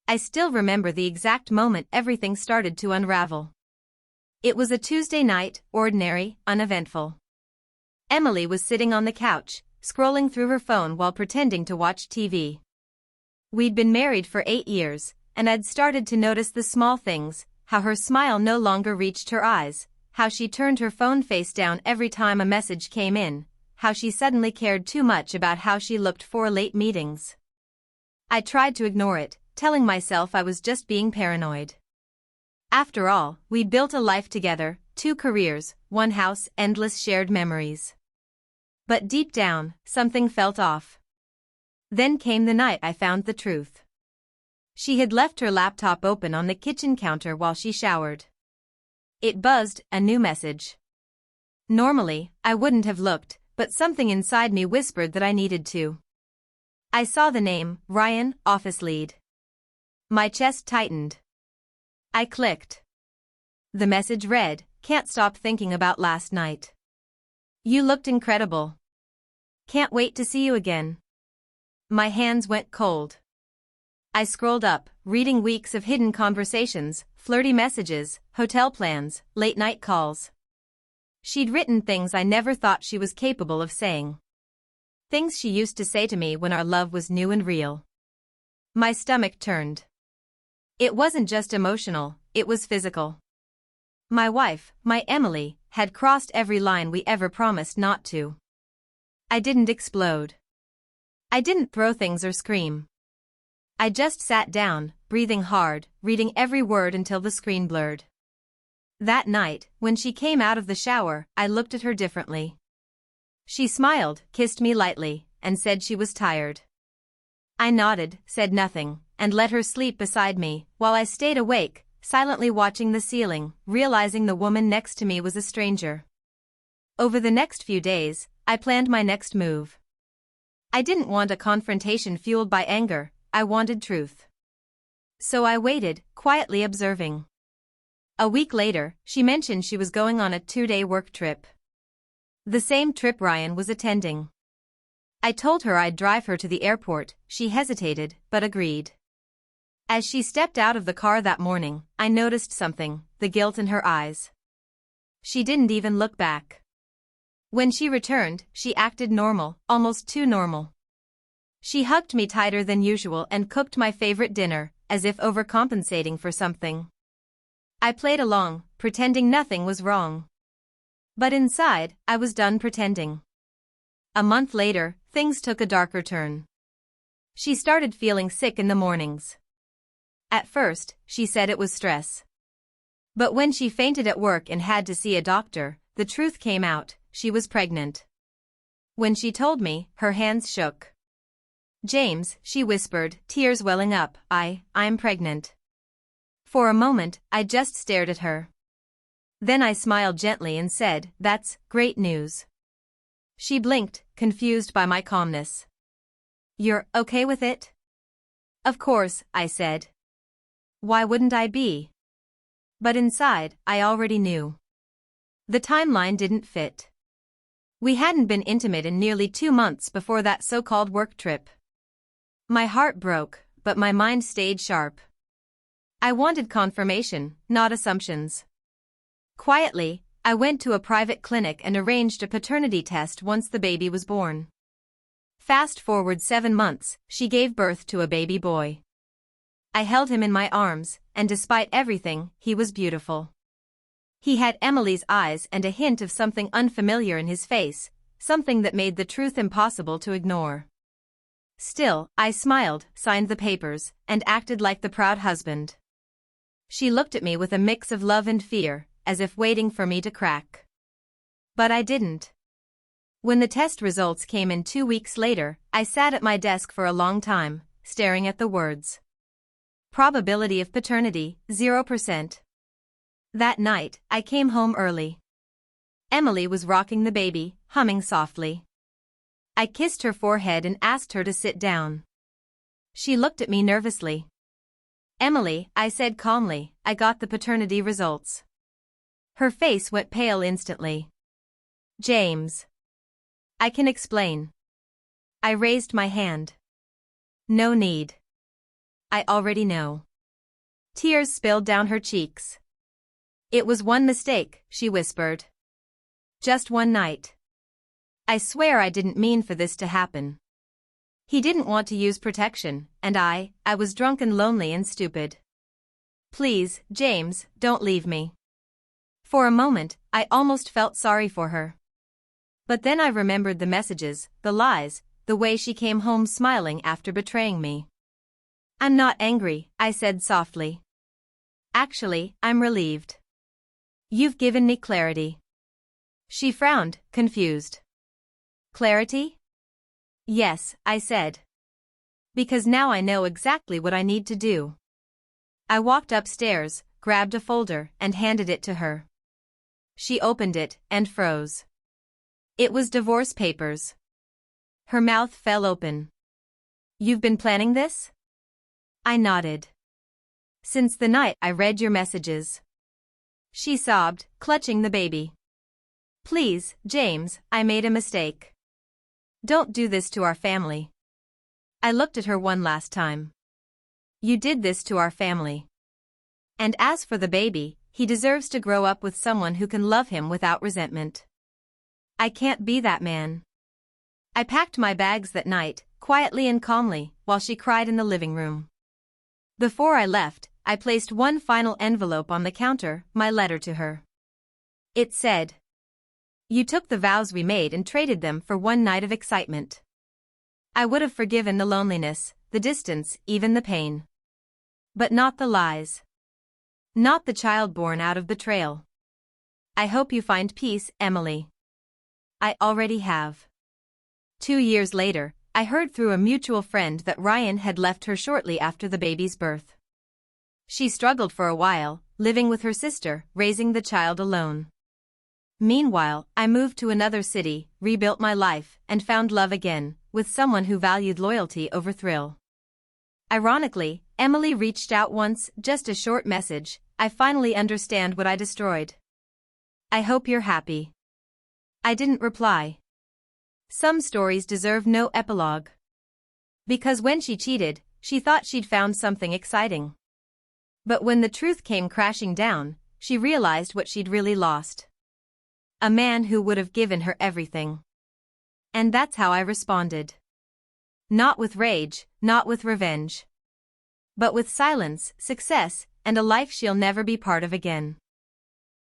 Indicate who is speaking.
Speaker 1: I still remember the exact moment everything started to unravel. It was a Tuesday night, ordinary, uneventful. Emily was sitting on the couch, scrolling through her phone while pretending to watch TV. We'd been married for 8 years, and I'd started to notice the small things, how her smile no longer reached her eyes, how she turned her phone face down every time a message came in, how she suddenly cared too much about how she looked for late meetings. I tried to ignore it, telling myself I was just being paranoid. After all, we'd built a life together, 2 careers, 1 house, endless shared memories. But deep down, something felt off. Then came the night I found the truth. She had left her laptop open on the kitchen counter while she showered. It buzzed, a new message. Normally, I wouldn't have looked, but something inside me whispered that I needed to. I saw the name, Ryan, office lead. My chest tightened. I clicked. The message read, "Can't stop thinking about last night. You looked incredible. Can't wait to see you again." My hands went cold. I scrolled up, reading weeks of hidden conversations, flirty messages, hotel plans, late-night calls. She'd written things I never thought she was capable of saying. Things she used to say to me when our love was new and real. My stomach turned. It wasn't just emotional, it was physical. My wife, my Emily, had crossed every line we ever promised not to. I didn't explode. I didn't throw things or scream. I just sat down, breathing hard, reading every word until the screen blurred. That night, when she came out of the shower, I looked at her differently. She smiled, kissed me lightly, and said she was tired. I nodded, said nothing, and let her sleep beside me, while I stayed awake, silently watching the ceiling, realizing the woman next to me was a stranger. Over the next few days, I planned my next move. I didn't want a confrontation fueled by anger, I wanted truth. So I waited, quietly observing. A week later, she mentioned she was going on a 2-day work trip. The same trip Ryan was attending. I told her I'd drive her to the airport. She hesitated, but agreed. As she stepped out of the car that morning, I noticed something, the guilt in her eyes. She didn't even look back. When she returned, she acted normal, almost too normal. She hugged me tighter than usual and cooked my favorite dinner, as if overcompensating for something. I played along, pretending nothing was wrong. But inside, I was done pretending. A month later, things took a darker turn. She started feeling sick in the mornings. At first, she said it was stress. But when she fainted at work and had to see a doctor, the truth came out, she was pregnant. When she told me, her hands shook. "James," she whispered, tears welling up, I'm pregnant." For a moment, I just stared at her. Then I smiled gently and said, "That's great news." She blinked, confused by my calmness. "You're okay with it?" "Of course," I said. Why wouldn't I be? But inside, I already knew. The timeline didn't fit. We hadn't been intimate in nearly 2 months before that so-called work trip. My heart broke, but my mind stayed sharp. I wanted confirmation, not assumptions. Quietly, I went to a private clinic and arranged a paternity test once the baby was born. Fast forward 7 months, she gave birth to a baby boy. I held him in my arms, and despite everything, he was beautiful. He had Emily's eyes and a hint of something unfamiliar in his face, something that made the truth impossible to ignore. Still, I smiled, signed the papers, and acted like the proud husband. She looked at me with a mix of love and fear, as if waiting for me to crack. But I didn't. When the test results came in 2 weeks later, I sat at my desk for a long time, staring at the words. Probability of paternity, 0%. That night, I came home early. Emily was rocking the baby, humming softly. I kissed her forehead and asked her to sit down. She looked at me nervously. "Emily," I said calmly, "I got the paternity results." Her face went pale instantly. "James. I can explain." I raised my hand. "No need." I already know. Tears spilled down her cheeks. It was one mistake, she whispered. Just one night. I swear I didn't mean for this to happen. He didn't want to use protection, and I was drunk and lonely and stupid. Please, James, don't leave me. For a moment, I almost felt sorry for her. But then I remembered the messages, the lies, the way she came home smiling after betraying me. I'm not angry, I said softly. Actually, I'm relieved. You've given me clarity. She frowned, confused. Clarity? Yes, I said. Because now I know exactly what I need to do. I walked upstairs, grabbed a folder, and handed it to her. She opened it and froze. It was divorce papers. Her mouth fell open. You've been planning this? I nodded. Since the night I read your messages. She sobbed, clutching the baby. Please, James, I made a mistake. Don't do this to our family. I looked at her one last time. You did this to our family. And as for the baby, he deserves to grow up with someone who can love him without resentment. I can't be that man. I packed my bags that night, quietly and calmly, while she cried in the living room. Before I left, I placed one final envelope on the counter, my letter to her. It said, "You took the vows we made and traded them for one night of excitement. I would have forgiven the loneliness, the distance, even the pain. But not the lies. Not the child born out of betrayal. I hope you find peace, Emily. I already have." 2 years later, I heard through a mutual friend that Ryan had left her shortly after the baby's birth. She struggled for a while, living with her sister, raising the child alone. Meanwhile, I moved to another city, rebuilt my life, and found love again, with someone who valued loyalty over thrill. Ironically, Emily reached out once, just a short message, "I finally understand what I destroyed. I hope you're happy." I didn't reply. Some stories deserve no epilogue. Because when she cheated, she thought she'd found something exciting. But when the truth came crashing down, she realized what she'd really lost. A man who would have given her everything. And that's how I responded. Not with rage, not with revenge. But with silence, success, and a life she'll never be part of again.